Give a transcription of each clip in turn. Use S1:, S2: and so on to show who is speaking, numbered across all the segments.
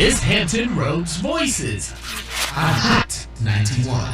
S1: is Hampton Roads Voices on Hot 91.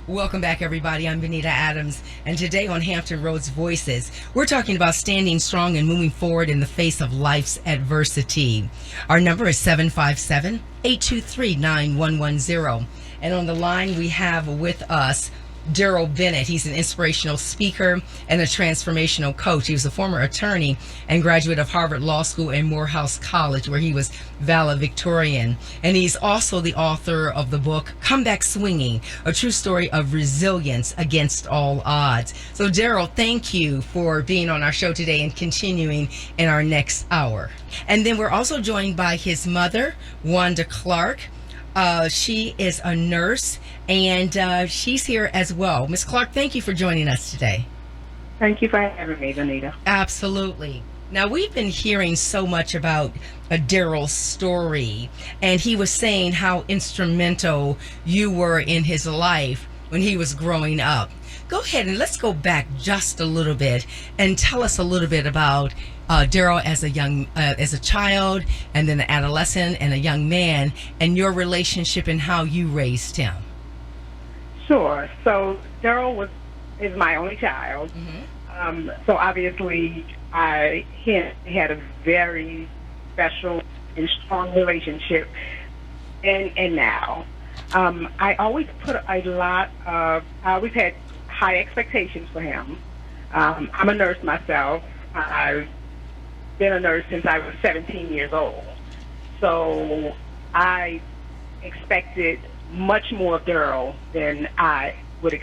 S2: Welcome back, everybody. I'm Benita Adams, and today on Hampton Roads Voices, we're talking about standing strong and moving forward in the face of life's adversity. Our number is 757-823-9110. And on the line, we have with us Darrell Bennett. He's an inspirational speaker and a transformational coach. He was a former attorney and graduate of Harvard Law School and Morehouse College, where he was valedictorian. And he's also the author of the book Comeback Swinging, a true story of resilience against all odds. So, Darrell, thank you for being on our show today and continuing in our next hour. And then we're also joined by his mother, Wanda Clark. She is a nurse, and she's here as well. Ms. Clark, thank you for joining us today.
S3: Thank you for having me, Benita.
S2: Absolutely. Now, we've been hearing so much about Darrell's story, and he was saying how instrumental you were in his life when he was growing up. Go ahead and let's go back just a little bit and tell us a little bit about Darrell as a child, and then an adolescent and a young man, and your relationship and how you raised him.
S3: Sure. So Darrell is my only child.
S2: Mm-hmm.
S3: So obviously, he had a very special and strong relationship, and now I always I always had high expectations for him. I'm a nurse myself. I've been a nurse since I was 17 years old. So I expected much more of Darrell than I would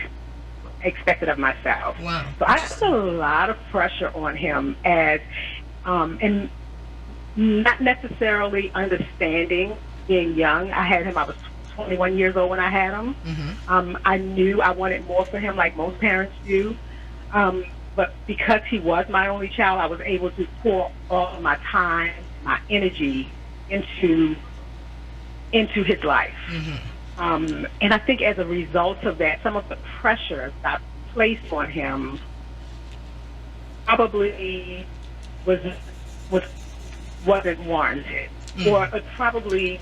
S3: expected of myself.
S2: Wow.
S3: So I put a lot of pressure on him and not necessarily understanding being young. I was 21 years old when I had him.
S2: Mm-hmm.
S3: I knew I wanted more for him, like most parents do. But because he was my only child, I was able to pour all of my time, my energy into his life.
S2: Mm-hmm.
S3: And I think as a result of that, some of the pressure that I placed on him probably wasn't warranted,
S2: Mm-hmm.
S3: or it probably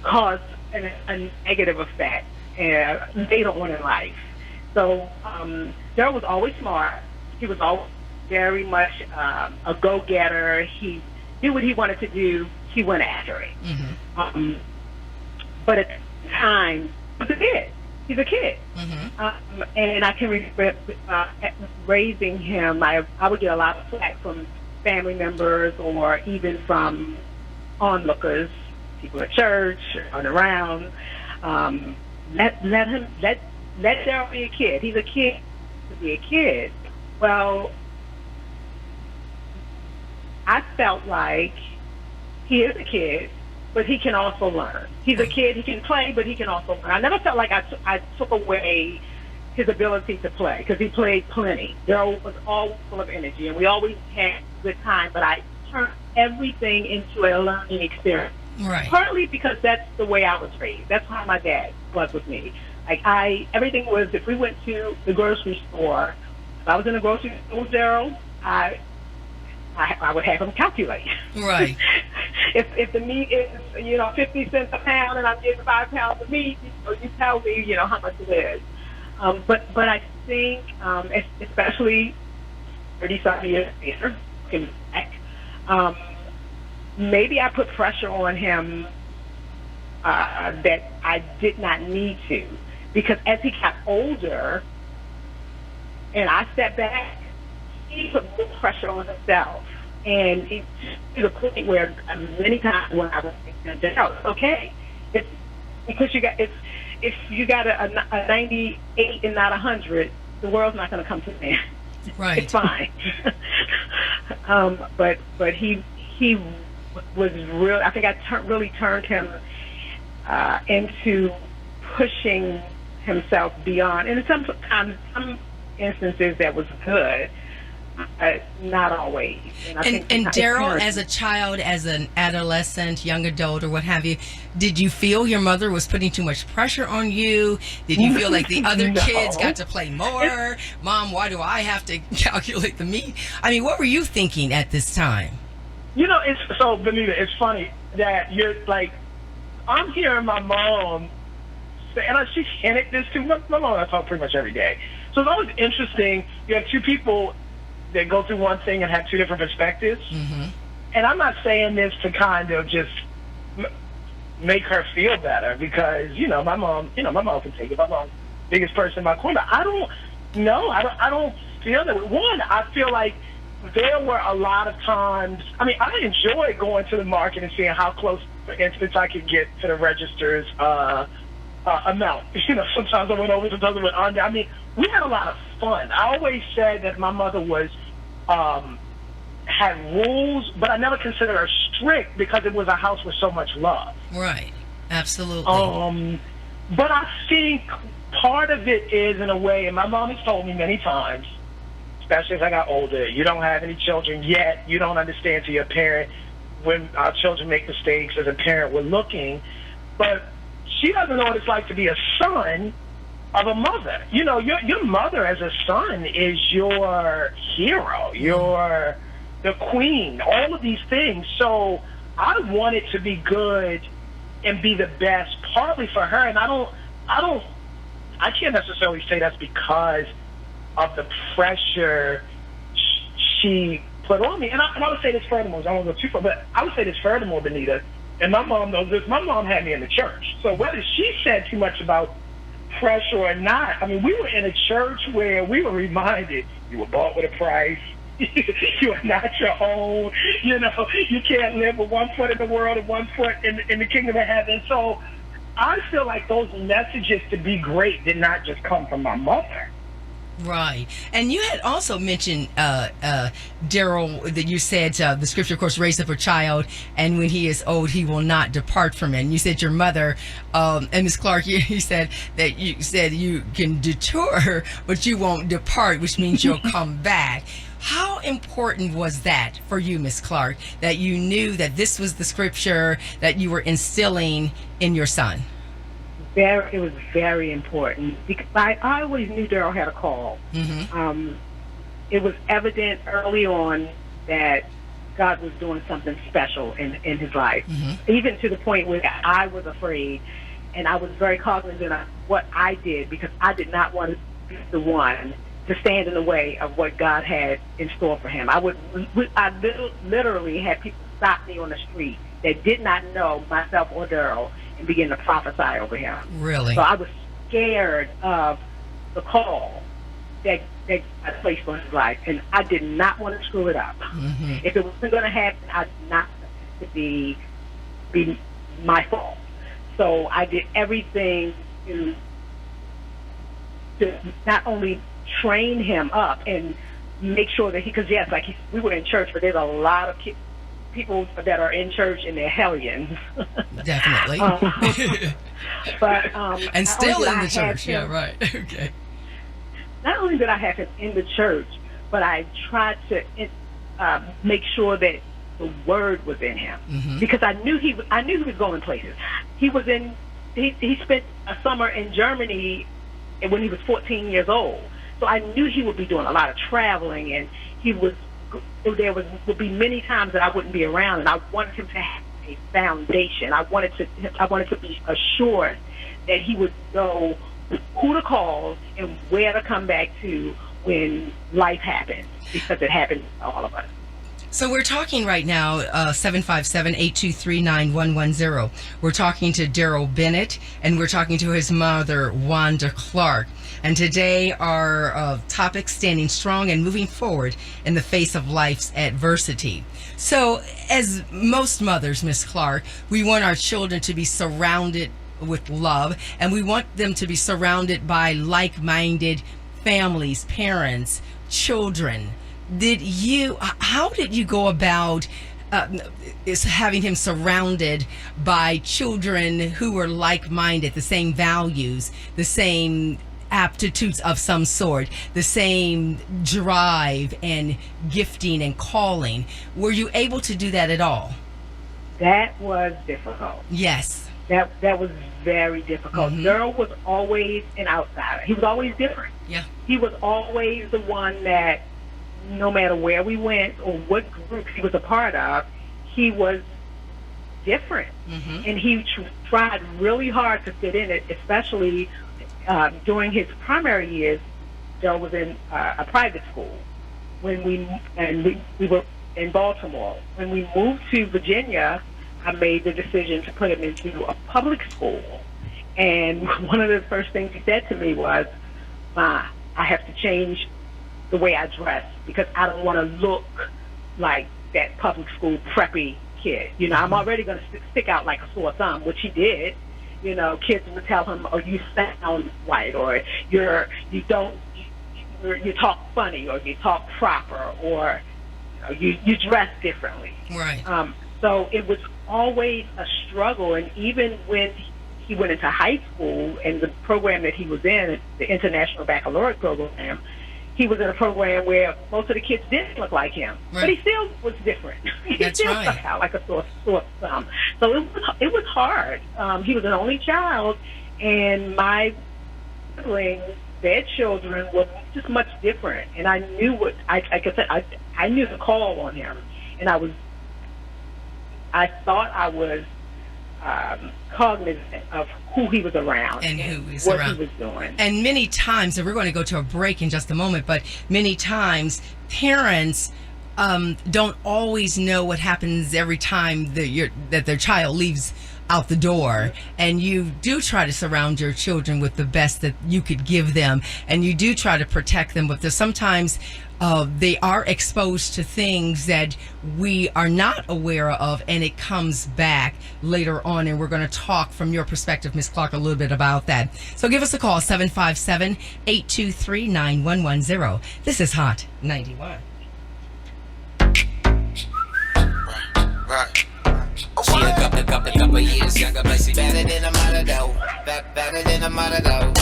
S3: caused a negative effect later on in life. So Darrell was always smart. He was always very much a go-getter. He knew what he wanted to do. He went after it.
S2: Mm-hmm.
S3: But at the time, he was a kid. He's a kid.
S2: Mm-hmm.
S3: And I can remember raising him. I would get a lot of flack from family members or even from onlookers, people at church, on around. Let Darrell be a kid. He's a kid to be a kid. Well, I felt like he is a kid, but he can also learn. He's a kid, he can play, but he can also learn. I never felt like I took away his ability to play, because he played plenty. Darrell was always full of energy, and we always had a good time, but I turned everything into a learning experience.
S2: Right.
S3: Partly because that's the way I was raised. That's how my dad was with me. Like everything was, if we went to the grocery store, if I was in the grocery store with Darrell, I would have him calculate.
S2: Right.
S3: if the meat is 50 cents a pound and I'm getting 5 pounds of meat, you tell me how much it is. But I think especially 30-something years later, looking back, maybe I put pressure on him that I did not need to. Because as he got older and I stepped back, he put more pressure on himself. And to the point where many times when I was thinking, Darrell, it's okay. It's because if you got a 98 and not 100, the world's not going to come to an end.
S2: Right.
S3: It's fine. But he was real. I think I really turned him into pushing himself beyond, and sometimes some instances that was good, not always.
S2: And Darrell, as a child, as an adolescent, young adult, or what have you, did you feel your mother was putting too much pressure on you? Did you feel like the other kids got to play more? Mom, why do I have to calculate the meat? I mean, what were you thinking at this time?
S4: It's so, Benita, it's funny that you're like, I'm hearing my mom say, and she hinted this to my mom. I talk pretty much every day. So it's always interesting. You have two people that go through one thing and have two different perspectives.
S2: Mm-hmm.
S4: And I'm not saying this to kind of just make her feel better because, my mom can take it. My mom's the biggest person in my corner. I don't know. I don't feel that. One, I feel like there were a lot of times, I enjoy going to the market and seeing how close, for instance, I could get to the register's amount. Sometimes I went over, sometimes I went under. We had a lot of fun. I always said that my mother was, had rules, but I never considered her strict because it was a house with so much love.
S2: Right. Absolutely.
S4: But I think part of it is, in a way, and my mom has told me many times, especially as I got older, you don't have any children yet. You don't understand to your parent when our children make mistakes. As a parent, we're looking. But she doesn't know what it's like to be a son of a mother. Your mother as a son is your hero. You're the queen, all of these things. So I want it to be good and be the best, partly for her. And I can't necessarily say that's because of the pressure she put on me. And I would say this furthermore, I don't want to go too far, but I would say this furthermore, Benita, and my mom knows this, my mom had me in the church. So whether she said too much about pressure or not, we were in a church where we were reminded you were bought with a price. You are not your own. You can't live with one foot in the world and one foot in the kingdom of heaven. So I feel like those messages to be great did not just come from my mother.
S2: Right. And you had also mentioned, Darrell, that you said the scripture, of course, raise up a child, and when he is old, he will not depart from it. And you said your mother, and Ms. Clark, you said that you can deter her, but you won't depart, which means you'll come back. How important was that for you, Ms. Clark, that you knew that this was the scripture that you were instilling in your son?
S3: It was very important because I always knew Darrell had a call.
S2: Mm-hmm.
S3: It was evident early on that God was doing something special in his life, even to the point where I was afraid, and I was very cognizant of what I did because I did not want to be the one to stand in the way of what God had in store for him. I literally had people stop me on the street that did not know myself or Darrell and begin to prophesy over him.
S2: Really?
S3: So I was scared of the call that I placed on his life, and I did not want to screw it up.
S2: Mm-hmm.
S3: If it wasn't going to happen, I did not want it to be my fault. So I did everything to not only train him up and make sure that because yes, we were in church, but there's a lot of people that are in church and they're hellions.
S2: Definitely.
S3: But
S2: and still in the church. Yeah, right. Okay.
S3: Not only did I have him in the church, but I tried to make sure that the word was in him because I knew he was going places. He spent a summer in Germany when he was 14 years old. So I knew he would be doing a lot of traveling, and there would be many times that I wouldn't be around, and I wanted him to have a foundation. I wanted to be assured that he would know who to call and where to come back to when life happens, because it happens to all of us.
S2: So we're talking right now, 757-823-9110. We're talking to Darrell Bennett, and we're talking to his mother, Wanda Clark. And today our topic, standing strong and moving forward in the face of life's adversity. So as most mothers, Miss Clark, we want our children to be surrounded with love, and we want them to be surrounded by like-minded families, parents, children. How did you go about having him surrounded by children who were like-minded, the same values, the same aptitudes of some sort, the same drive and gifting and calling? Were you able to do that at all?
S3: That was difficult.
S2: Yes.
S3: That was very difficult. Darrell was always an outsider. He was always different.
S2: Yeah.
S3: He was always the one that no matter where we went or what groups he was a part of, he was different, and he tried really hard to fit in it, especially during his primary years. Joe was in a private school when we were in Baltimore. When we moved to Virginia, I made the decision to put him into a public school. And one of the first things he said to me was, "Ma, I have to change the way I dress because I don't want to look like that public school preppy kid. You know, I'm already going to stick out like a sore thumb," which he did. You know, kids would tell him, "Oh, you sound white," or you talk funny, or you talk proper, or you dress differently.
S2: Right.
S3: So it was always a struggle, and even when he went into high school and the program that he was in, the International Baccalaureate program, he was in a program where most of the kids didn't look like him, but he still was different. He still stuck out like a sore thumb. So it was hard. He was an only child, and my siblings, their children were just much different. And I knew like I said, I knew the call on him, and I thought I was cognizant of who he was around
S2: and
S3: what he was doing.
S2: And many times, and we're going to go to a break in just a moment, but many times don't always know what happens every time that their child leaves out the door, and you do try to surround your children with the best that you could give them, and you do try to protect them, but there's sometimes they are exposed to things that we are not aware of, and it comes back later on, and we're going to talk from your perspective, Ms. Clark, a little bit about that. So give us a call, 757-823-9110. This is Hot 91.
S5: Right. She a couple years younger, but she better than a mother though. Better than a mother though.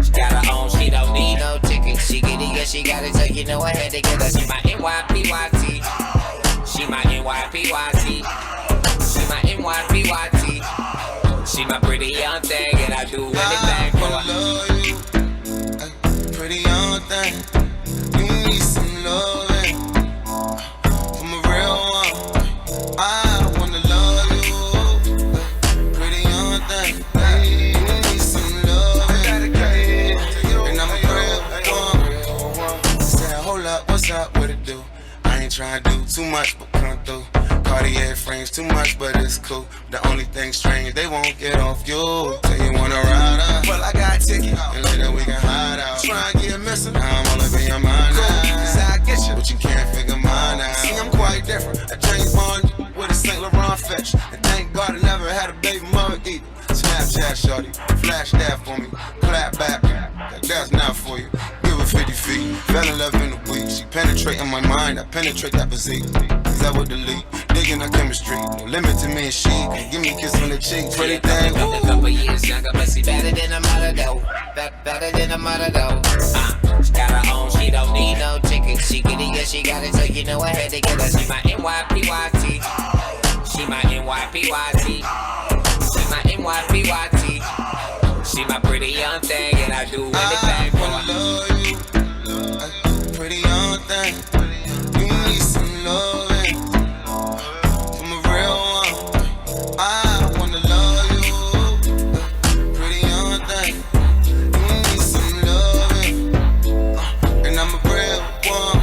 S5: She got her own, she don't need no ticket. She get it, yeah, she got it, so you know I had to get her. She my NYPYT. She my NYPYT. She my NYPYT. She my pretty young thing, and I do anything for her. I love you, pretty young thing. You need some loving from a real one. I wanna love you, pretty young thing. You need some love, and I'm a real one. Say, hold up, what's up, what it do? I ain't trying to do too much, but come through. Cartier frames too much, but it's cool. The only thing strange, they won't get off you. Say you wanna ride up, well I got a ticket, and later we can hide out. Try and get missing, now I'm all up in your mind now. Cause I get you, but you can't figure mine out. See, I'm quite different. A James Bond with a St. Laurent fetch. And thank God I never had a baby mother either. Snapchat shorty, flash that for me. Clap back, that's not for you. Give her 50 feet, fell in love in a week. She penetrating my mind, I penetrate that physique. Cause I would delete, digging her chemistry. No limit to me and she, can give me a kiss on the cheek. Pretty thing, a couple years younger, but she better than a mother though. Better than a mother though. She got her own, she don't need no ticket. She get it, yeah, she got it, so you know I had to get her. She my NYPYT. She my NYPYT. She my NYPYT. She my pretty young thing, and I do anything for her. I love you, pretty young thing. You need some loving from a real one. I wanna love you, pretty young thing. You need some loving, and I'm a real one.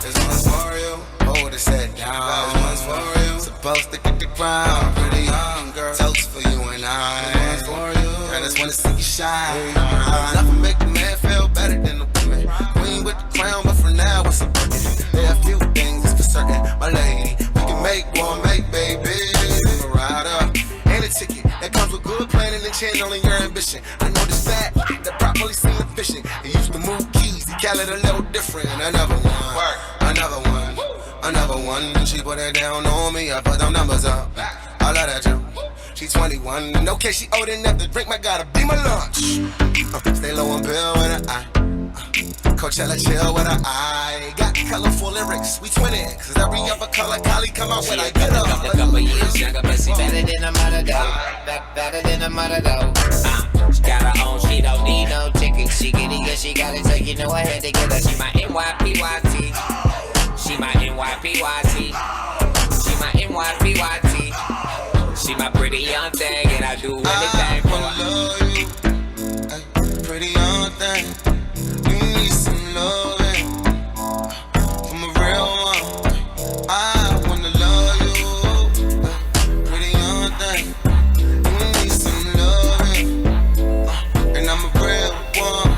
S5: This one's for you. Hold it set down. This one's for you. Supposed to get the crown. Pretty young girl. Toast for you and I. This one's for you. I just wanna see you shine. Nothing make a man feel better than a woman. Queen with the crown, but for now it's a burden. There are a few things that's for certain, my lady. We can make one, make babies. I'm a rider and a ticket that comes with good planning and channeling your ambition. I know this fact that properly seem efficient. It used to move keys, the calendar a little different. Another one, another one, another one. She put it down on me, I put them numbers up. All of that too. She 21, and okay, she old enough to drink, my gotta be my lunch. Stay low on bill with an eye. Coachella chill with an eye. Got colorful lyrics, we twinning. Cause every other color collie come out when I get up. A couple years younger, but she better than a mother though. Better than a mother though. She got her own, she don't need no ticket. She get it, yeah, she got it, so you know I had to get her. She my NYPYT. She my NYPYT. She my NYPYT. She my pretty young thing, and I do anything for her.
S6: Love you, ay, pretty young thing. You need some loving from a real one. I wanna love you, ay, pretty young thing. You need some loving, and I'm a real one.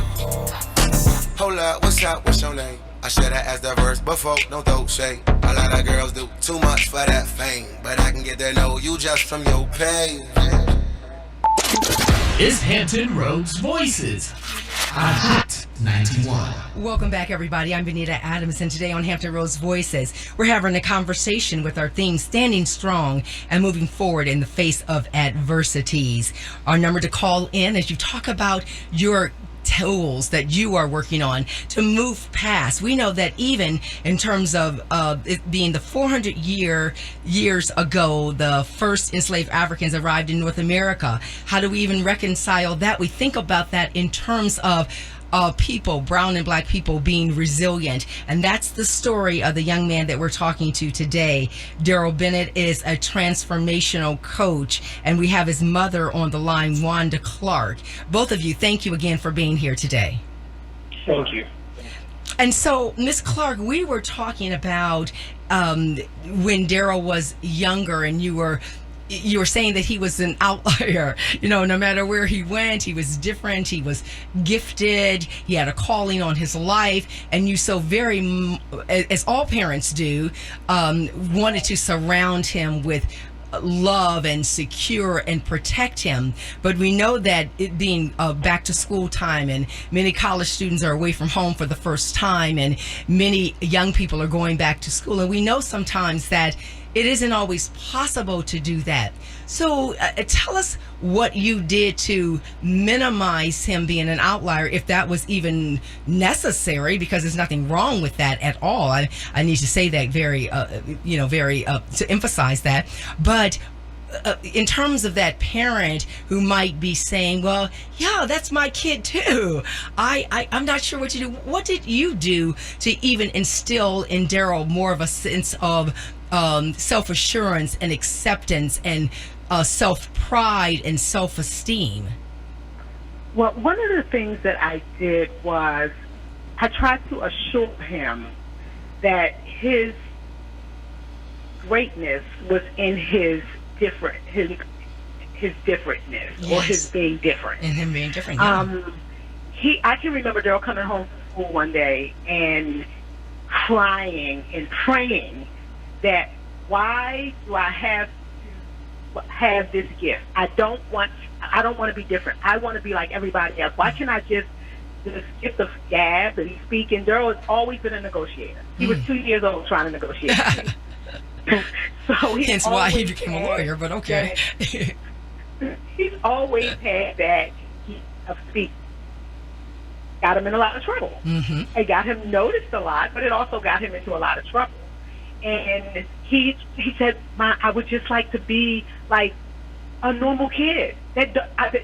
S6: Hold up, what's up? What's your name? I should've asked that verse before, don't throw shade. A lot of girls do too much for that fame, but I can get to know you just from your page.
S1: It's Hampton Roads Voices on Hot 91.
S2: Welcome back, everybody. I'm Benita Adams, and today on Hampton Roads Voices, we're having a conversation with our theme, Standing Strong and Moving Forward in the Face of Adversities. Our number to call in as you talk about your tools that you are working on to move past. We know that even in terms of it being the 400 years ago, the first enslaved Africans arrived in North America. How do we even reconcile that? We think about that in terms of people, brown and black people, being resilient. And that's the story of the young man that we're talking to today. Darrell Bennett is a transformational coach, and we have his mother on the line, Wanda Clark. Both of you, thank you again for being here today.
S4: Thank you.
S2: And so, Miss Clark, we were talking about when Darrell was younger, and you were saying that he was an outlier. You know, no matter where he went, he was different. He was gifted. He had a calling on his life. And you so very, as all parents do, wanted to surround him with love and secure and protect him. But we know that it being back to school time, and many college students are away from home for the first time, and many young people are going back to school. And we know sometimes that it isn't always possible to do that. So tell us what you did to minimize him being an outlier, if that was even necessary, because there's nothing wrong with that at all. I need to say that very to emphasize that. But in terms of that parent who might be saying, well, yeah, that's my kid too. I'm not sure what to do. What did you do to even instill in Darrell more of a sense of self-assurance and acceptance and self-pride and self-esteem?
S3: Well, one of the things that I did was I tried to assure him that his greatness was in his differentness,
S2: Yes.
S3: or his being different.
S2: And him being different, yeah.
S3: I can remember Darrell coming home from school one day and crying and praying that, why do I have to have this gift? I don't want to be different. I want to be like everybody else. Why can't I just this gift of gab and speak? And Darrell has always been a negotiator. He was 2 years old trying to negotiate. So
S2: hence why he became a lawyer, but okay.
S3: He's always had that gift of speaking. Got him in a lot of trouble.
S2: Mm-hmm.
S3: It got him noticed a lot, but it also got him into a lot of trouble. And he said, I would just like to be like a normal kid. I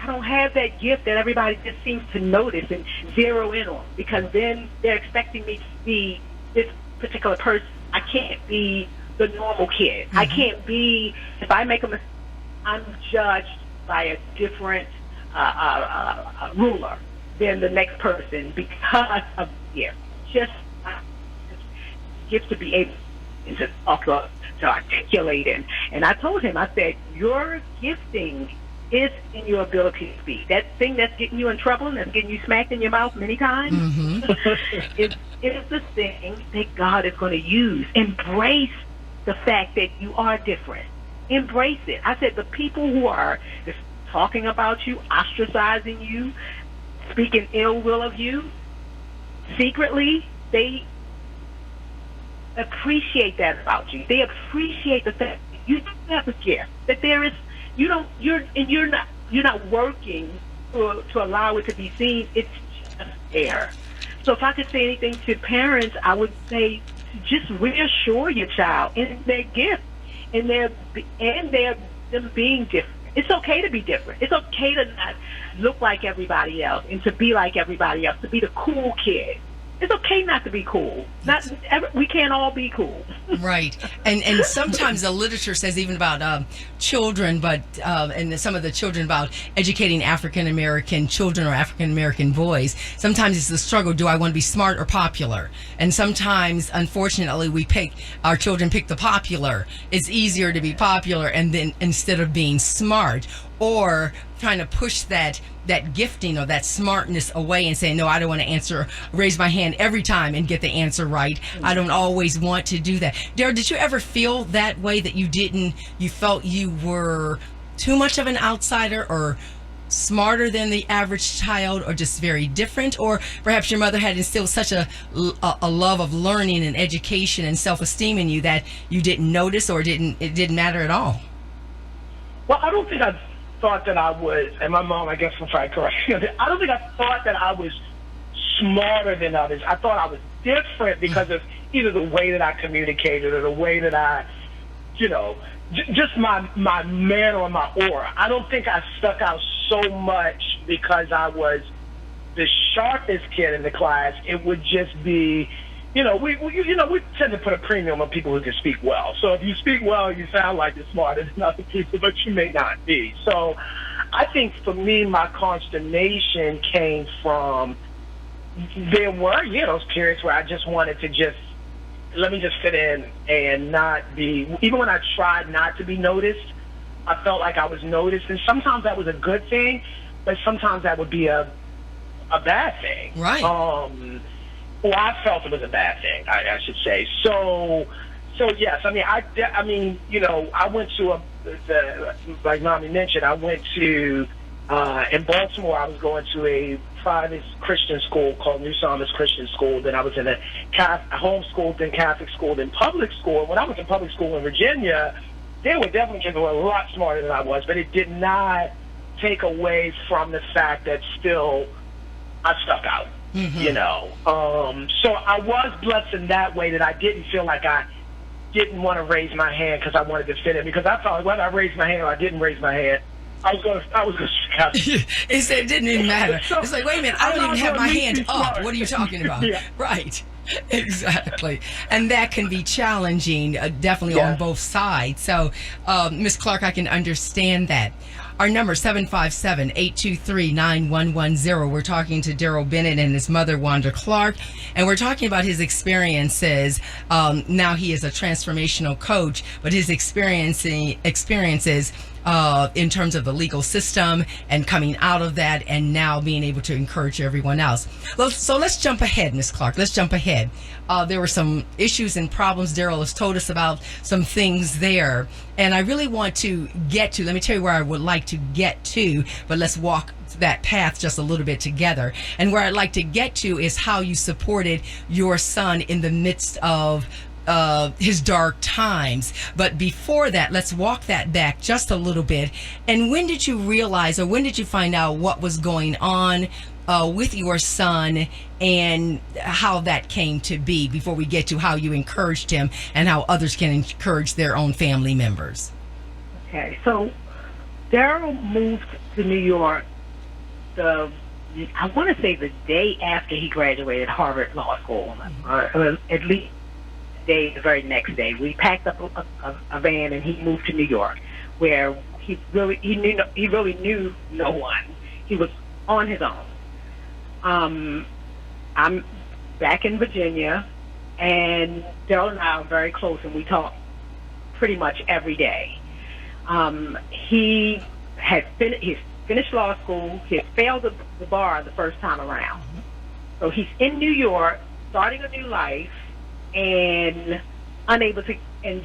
S3: don't have that gift that everybody just seems to notice and zero in on, because then they're expecting me to be this particular person. I can't be the normal kid.
S2: Mm-hmm.
S3: I can't be, if I make a mistake, I'm judged by a different ruler than the next person because of the gift. Just gift to be able to talk, to articulate. And I told him, I said, your gifting is in your ability to speak. That thing that's getting you in trouble and that's getting you smacked in your mouth many times, it is the thing that God is going to use. Embrace the fact that you are different. Embrace it. I said, the people who are just talking about you, ostracizing you, speaking ill will of you, secretly, they appreciate that about you. They appreciate the fact that you have a gift. That there is, you're not working to allow it to be seen. It's just there. So if I could say anything to parents, I would say, just reassure your child in their gift, and them being different. It's okay to be different. It's okay to not look like everybody else and to be like everybody else, to be the cool kid. it's okay not to be cool. We can't all be cool.
S2: Right. And sometimes the literature says even about children, but and some of the children about educating African American children or African American boys. Sometimes it's the struggle: do I want to be smart or popular? And sometimes, unfortunately, our children pick the popular. It's easier to be popular, and then instead of being smart, or trying to push that gifting or that smartness away and say, no, I don't want to raise my hand every time and get the answer right. I don't always want to do that. Darrell, did you ever feel that way, that you felt you were too much of an outsider or smarter than the average child, or just very different? Or perhaps your mother had instilled such a love of learning and education and self-esteem in you that you didn't notice, or it didn't matter at all?
S4: Well, I don't think I thought that I was, and my mom, I guess, will try to correct me. I don't think I thought that I was smarter than others. I thought I was different because of either the way that I communicated or the way that I, just my manner or my aura. I don't think I stuck out so much because I was the sharpest kid in the class. It would just be, we tend to put a premium on people who can speak well. So if you speak well, you sound like you're smarter than other people, but you may not be. So I think for me, my consternation came from, there were, those periods where I just wanted to let me just fit in and not be, even when I tried not to be noticed, I felt like I was noticed. And sometimes that was a good thing, but sometimes that would be a bad thing.
S2: Right.
S4: Well, I felt it was a bad thing, I should say. So yes. I went to like Mommy mentioned, I went to in Baltimore. I was going to a private Christian school called New Psalmist Christian School. Then I was in a homeschool, then Catholic school, then public school. When I was in public school in Virginia, there were definitely kids who were a lot smarter than I was, but it did not take away from the fact that still I stuck out. Mm-hmm. So I was blessed in that way, that I didn't feel like I didn't want to raise my hand because I wanted to fit in, because I felt like whether I raised my hand or I didn't raise my hand, I was going to stick out.
S2: It didn't even matter. It's like, wait a minute, I don't even have my hand up. What are you talking about?
S4: Yeah.
S2: Right. Exactly. And that can be challenging, definitely on both sides. So, Ms. Clark, I can understand that. Our number, 757-823-9110. We're talking to Darrell Bennett and his mother, Wanda Clark, and we're talking about his experiences. Now he is a transformational coach, but his experiences in terms of the legal system and coming out of that, and now being able to encourage everyone else. So let's jump ahead, Ms. Clark. Let's jump ahead. There were some issues and problems. Darrell has told us about some things there, and I really want to get to, let me tell you where I would like to get to, but let's walk that path just a little bit together. And where I'd like to get to is how you supported your son in the midst of his dark times. But before that, let's walk that back just a little bit. And when did you realize, or when did you find out what was going on with your son, and how that came to be, before we get to how you encouraged him and how others can encourage their own family members?
S3: Okay, so Darrell moved to New York I want to say the day after he graduated Harvard Law School, at least the very next day. We packed up a van and he moved to New York, where he really knew no one. He was on his own. I'm back in Virginia, and Darrell and I are very close, and we talk pretty much every day. He had finished law school. He had failed the bar the first time around. So he's in New York, starting a new life, and unable to, a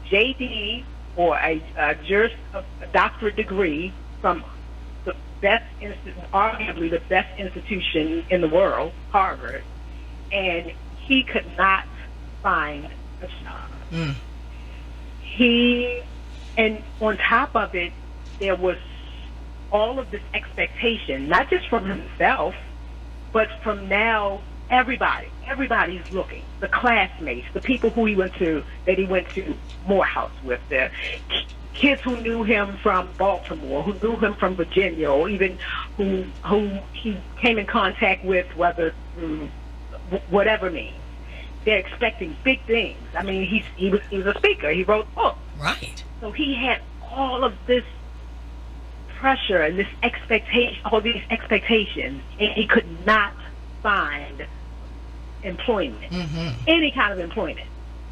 S3: JD or a doctorate degree from the best, arguably the best institution in the world, Harvard, and he could not find a job. And on top of it, there was all of this expectation, not just from himself, but from now everybody's looking. The classmates, the people that he went to Morehouse with, the kids who knew him from Baltimore, who knew him from Virginia, or even who he came in contact with, whether through whatever means. They're expecting big things. I mean, he was a speaker. He wrote books.
S2: Right.
S3: So he had all of this pressure and this expectation, all these expectations, and he could not find employment, any kind of employment.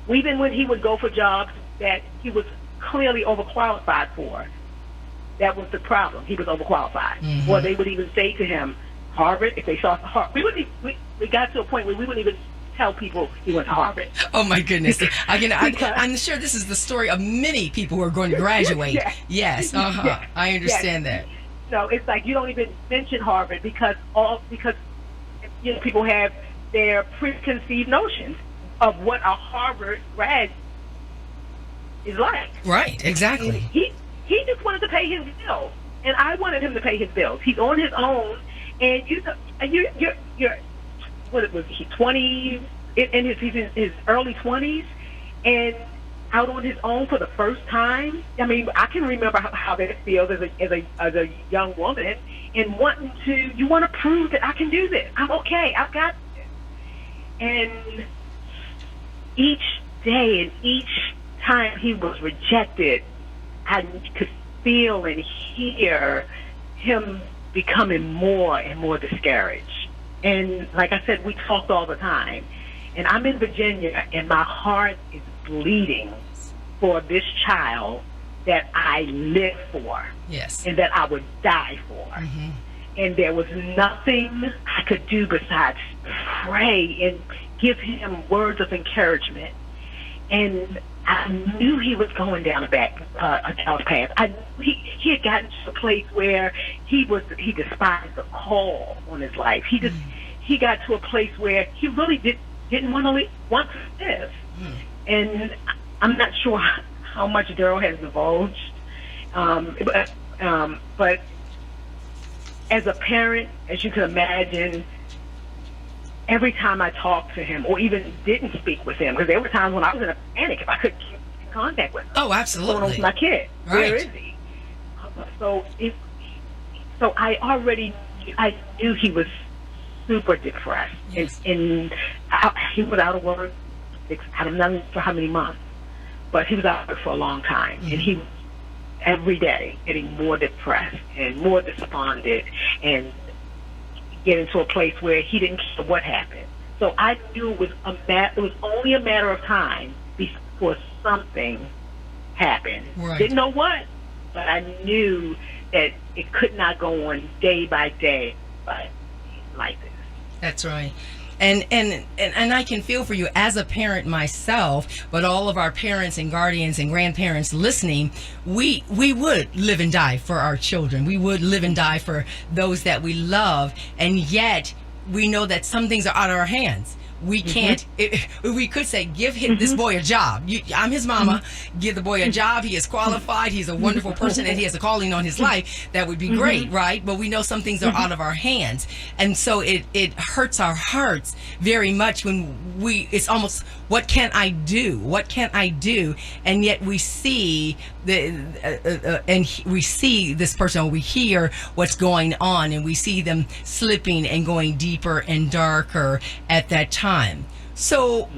S3: Even when he would go for jobs that he was clearly overqualified for, that was the problem. He was overqualified. Or they would even say to him, Harvard, if they saw Harvard, we got to a point where we wouldn't even tell people he went to Harvard.
S2: Oh my goodness! I'm sure this is the story of many people who are going to graduate. Yes,
S3: Yes.
S2: I understand that.
S3: So it's like you don't even mention Harvard because people have their preconceived notions of what a Harvard grad is like.
S2: Right, exactly.
S3: He just wanted to pay his bills, and I wanted him to pay his bills. He's on his own, and you're what was he 20 he's in his early 20s and out on his own for the first time. I mean, I can remember how that feels as a young woman, and you want to prove that I can do this. I'm okay. I've got this. And each day and each time he was rejected, I could feel and hear him becoming more and more discouraged. And like I said, we talked all the time. And I'm in Virginia, and my heart is bleeding for this child that I live for.
S2: Yes.
S3: And that I would die for. And there was nothing I could do besides pray and give him words of encouragement. And I knew he was going down a dark path. He had gotten to a place where he despised the call on his life. He got to a place where he really didn't want to live. And I'm not sure how much Darrell has divulged, but as a parent, as you can imagine, every time I talked to him or even didn't speak with him, because there were times when I was in a panic if I couldn't keep in contact with him.
S2: Oh, absolutely.
S3: What's going on with my kid?
S2: Right.
S3: Where is he? So I knew he was super depressed.
S2: Yes.
S3: And he was out of work, I don't know for how many months, but he was out of work for a long time. And he was every day getting more depressed and more despondent and getting to a place where he didn't care what happened. So I knew it was only a matter of time before something happened.
S2: Right.
S3: Didn't know what, but I knew that it could not go on day by day like this.
S2: That's right. And I can feel for you as a parent myself, but all of our parents and guardians and grandparents listening, we would live and die for our children. We would live and die for those that we love, and yet we know that some things are out of our hands. We can't, we could say, give this boy a job. I'm his mama. Give the boy a job. He is qualified. He's a wonderful person and he has a calling on his life. That would be great, right? But we know some things are out of our hands. And so it hurts our hearts very much when it's almost, what can I do? What can I do? And yet we see we see this person, or we hear what's going on, and we see them slipping and going deeper and darker at that time. So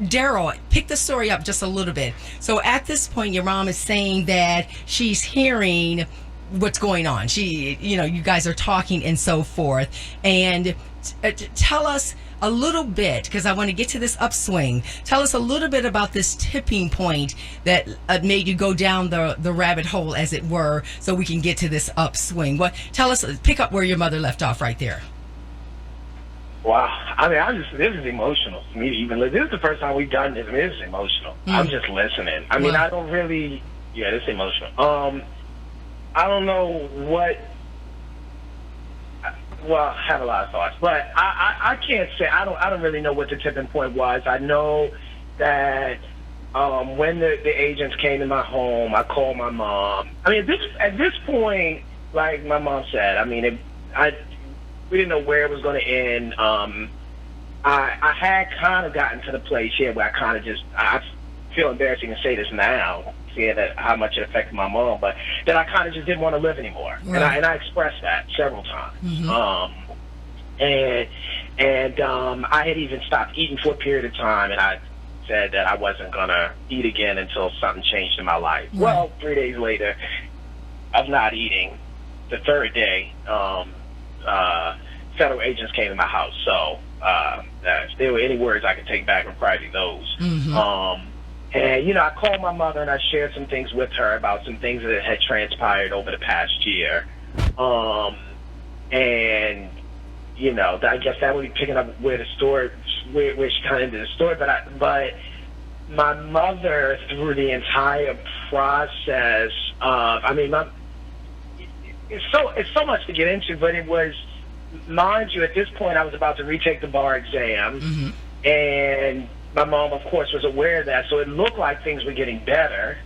S2: Darrell, pick the story up just a little bit. So at this point, your mom is saying that she's hearing what's going on. You guys are talking and so forth. And tell us a little bit, because I want to get to this upswing. Tell us a little bit about this tipping point that made you go down the rabbit hole, as it were, so we can get to this upswing. Tell us, pick up where your mother left off right there.
S4: Wow. I mean, this is emotional for me to even listen. This is the first time we've done this. I mean, this is emotional. I'm just listening. I mean, I don't really, this is emotional. I don't know what, well, I have a lot of thoughts, but I can't say, I don't really know what the tipping point was. I know that when the agents came to my home, I called my mom. I mean, at this point, like my mom said, I mean, we didn't know where it was going to end. I had kind of gotten to the place here where I kind of just, I feel embarrassing to say this now, seeing that how much it affected my mom, but that I kind of just didn't want to live anymore,
S2: Right.
S4: and I expressed that several times. I had even stopped eating for a period of time, and I said that I wasn't gonna eat again until something changed in my life.
S2: Right.
S4: Well, 3 days later of not eating, the third day, federal agents came to my house. So if there were any words I could take back, were probably those. And, you know, I called my mother and I shared some things with her about some things that had transpired over the past year. And, you know, I guess that would be picking up where the story, where she kind of ended the story. But my mother, through the entire process of, I mean, it's so much to get into, but it was, mind you, at this point I was about to retake the bar exam, and my mom, of course, was aware of that, so it looked like things were getting better,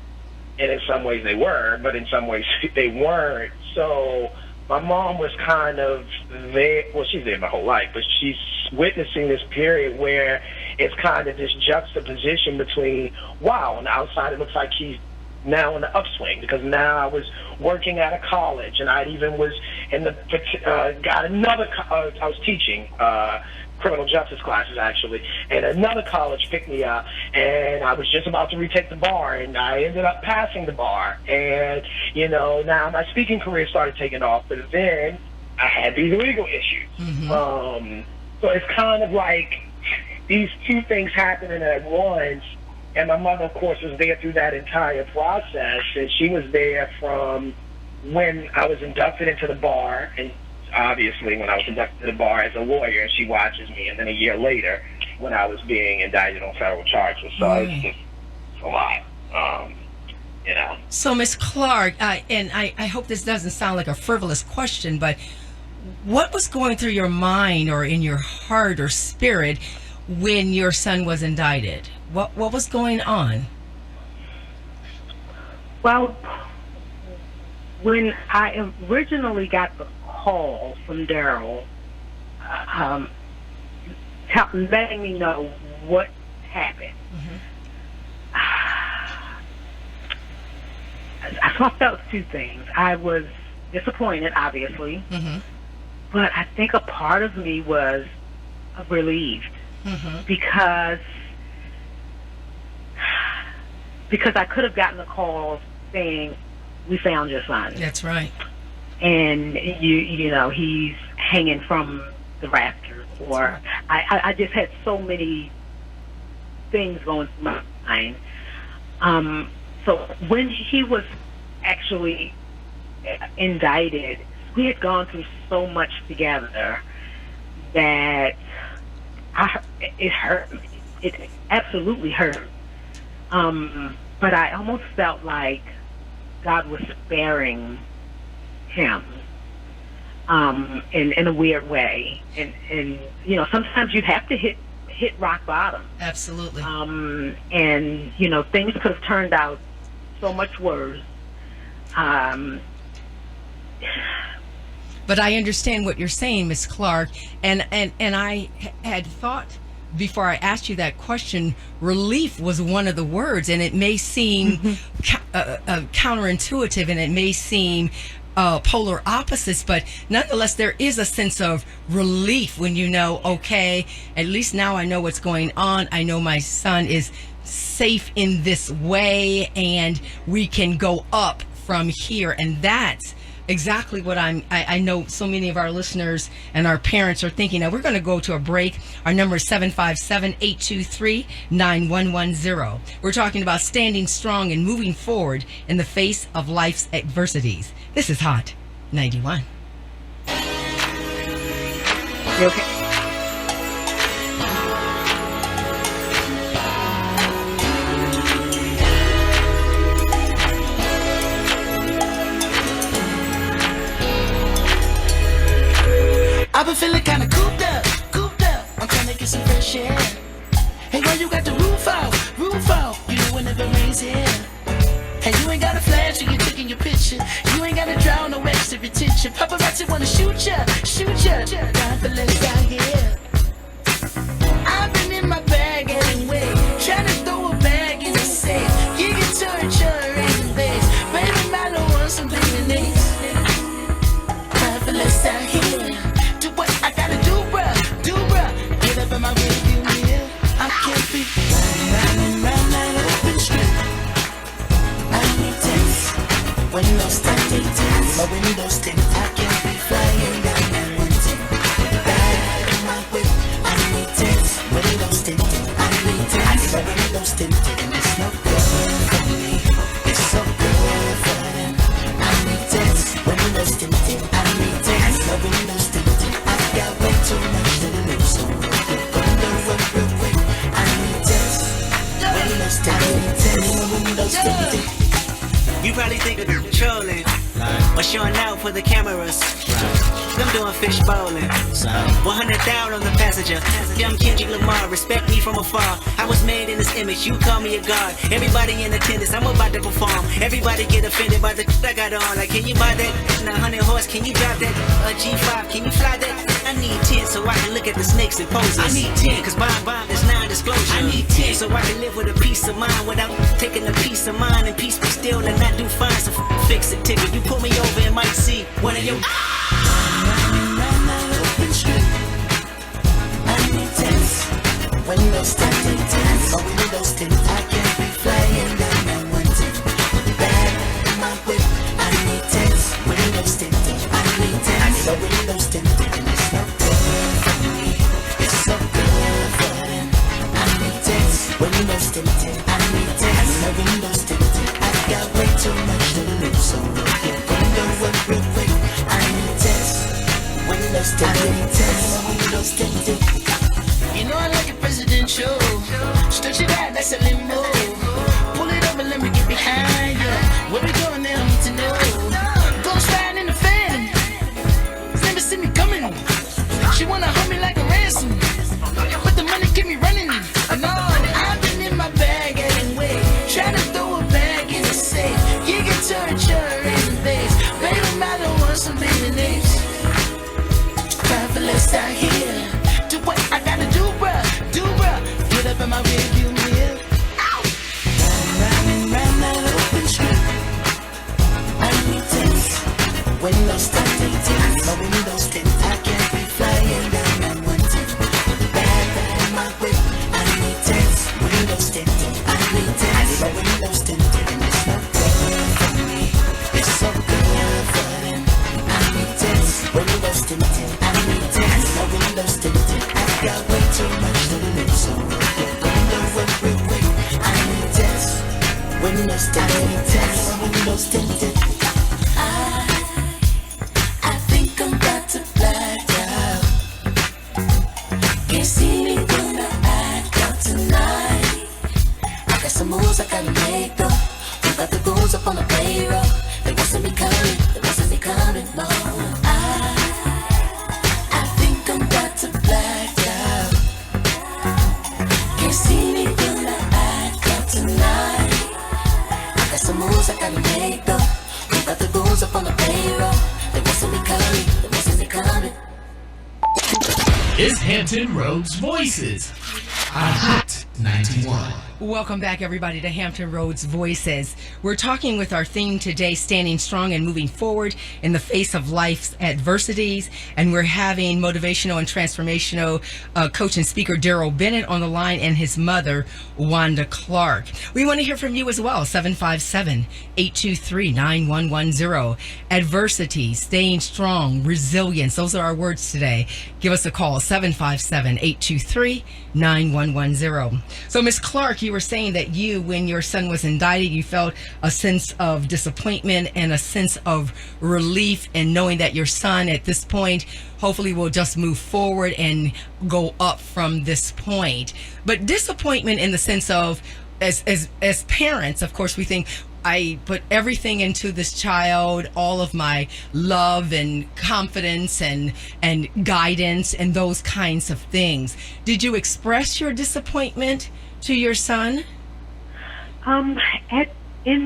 S4: and in some ways they were, but in some ways they weren't. So my mom was kind of there, well, she's there my whole life, but she's witnessing this period where it's kind of this juxtaposition between, wow, on the outside it looks like he's now in the upswing, because now I was working at a college, and I even was in the got another. I was teaching criminal justice classes actually, and another college picked me up, and I was just about to retake the bar, and I ended up passing the bar, and you know now my speaking career started taking off, but then I had these legal issues. So it's kind of like these two things happening at once. And my mother, of course, was there through that entire process, and she was there from when I was inducted into the bar, and obviously when I was inducted to the bar as a lawyer, and she watches me, and then a year later when I was being indicted on federal charges. So it's just a lot, you know.
S2: So, Ms. Clark, and I hope this doesn't sound like a frivolous question, but what was going through your mind or in your heart or spirit when your son was indicted? What was going on?
S3: Well, when I originally got the call from Darrell, letting me know what happened, so I felt two things. I was disappointed, obviously, but I think a part of me was relieved because I could have gotten a call saying, "We found your son."
S2: That's right.
S3: And you know he's hanging from the rafters, or I just had so many things going through my mind. So when he was actually indicted, we had gone through so much together that it hurt me. It absolutely hurt. But I almost felt like God was sparing him in a weird way. And you know, sometimes you have to hit rock bottom.
S2: Absolutely.
S3: And you know, things could have turned out so much worse.
S2: But I understand what you're saying, Miss Clark, and I had thought before I asked you that question, relief was one of the words, and it may seem counterintuitive, and it may seem polar opposites, but nonetheless, there is a sense of relief when you know, okay, at least now I know what's going on. I know my son is safe in this way, and we can go up from here, and that's exactly what I know so many of our listeners and our parents are thinking. Now, we're going to go to a break. Our number is 757-823-9110. We're talking about standing strong and moving forward in the face of life's adversities. This is Hot 91.
S3: You okay?
S7: I've been feeling kinda cooped up. I'm trying to get some fresh air. Hey, girl, you got the roof out. You know whenever rains here. Hey, you ain't got a flash when you're taking your picture. You ain't gotta drown no extra attention. Paparazzi wanna shoot ya. Time for less out here. I've been in my bag anyway, trying to throw a bag in the sand. Windows tinted, my windows tinted. I can't be flying down that one tip. Back in my whip, I need tints. Windows tinted, I need tints. My windows tinted, and it's no good for me. It's so good for them. I need tints. Windows tinted, I need tints. My windows tinted. I've got way too much to lose, so we're gonna run real quick. I need tints. Windows tinted, my windows tinted.
S8: You probably think of trolling or showing out for the cameras. I'm doing fish bowling. 100,000 on the passenger. Young Kendrick Lamar, respect me from afar. I was made in this image, you call me a god. Everybody in attendance, I'm about to perform. Everybody get offended by the I got on. Like, can you buy that? 100 horse, can you drive that? A G5, can you fly that? I need 10 so I can look at the snakes and poses. I need 10 cause bomb, there's non-disclosure. I need 10 so I can live with a peace of mind without taking a piece of mine and peace be still and not do fine. So fix it, ticket. You pull me over and might see one of your.
S7: Windows tinted, my windows tinted. I can't be flying down that one tip. Back in my whip, I need tints. Windows tinted, I need tints. My windows tinted, and it's no good for me. It's so good for them. I need tints. Windows tinted, I need tints. My windows tinted. I've got way too much to lose, so we're gonna run real quick. I need tints. Windows tinted, I need tints. My windows tinted. You know I like it presidential. Stretch it out, that's a limo. Pull it up and let me get behind you. Where we going, they don't need to know. Ghost riding in the fan. Never see me coming. She wanna hold me like a ransom, but the money keep me running. I know I've been in my bag anyway. Trying to throw a bag in the safe. You can turn in the base. Baby, I don't want some billionaires. Travelers out here. Do what I gotta do, bruh. Get up in my rearview mirror. Round that open street. I need tints. Windows tinted, my windows tinted. I can't be flying down that one tip. Back in my whip. I need tints. Windows tinted. I need tints. My windows tinted, and it's no good for me. It's so good for them. I need tints. Windows tinted. I need tints. My windows tinted. I've got way too much to lose, so we're gonna run real quick. I need tints. Windows tinted. My windows tinted. I think I'm about to black out. Can't see me when I act out tonight. I got some moves I gotta make though. We got the goons up on the payroll. They wasn't me coming, no. I think I'm about to black out. Can't see me when I act out tonight. I got some moves I gotta make though. We got the goons up on the payroll. They wasn't me coming.
S1: It's Hampton Roads Voices on Hot 91.
S2: Welcome back, everybody, to Hampton Roads Voices. We're talking with our theme today, standing strong and moving forward in the face of life's adversities. And we're having motivational and transformational coach and speaker Darrell Bennett on the line and his mother, Wanda Clark. We want to hear from you as well, 757-823-9110. Adversity, staying strong, resilience. Those are our words today. Give us a call, 757-823-9110. So, Miss Clark, you were saying that you, when your son was indicted, you felt a sense of disappointment and a sense of relief in knowing that your son at this point hopefully will just move forward and go up from this point. But disappointment in the sense of, as parents, of course, we think, I put everything into this child, all of my love and confidence and guidance and those kinds of things. Did you express your disappointment to your son?
S3: In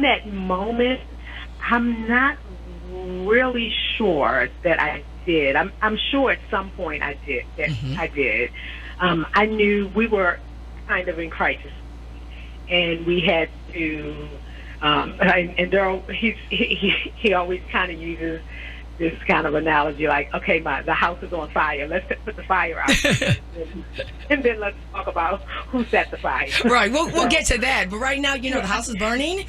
S3: that moment, I'm not really sure that I did. I'm sure at some point I did. I did. I knew we were kind of in crisis, and we had to. And Darrell, he always kind of uses this kind of analogy, like, okay, the house is on fire. Let's put the fire out, and then let's talk about who set the fire.
S2: Right. We'll get to that. But right now, the house is burning.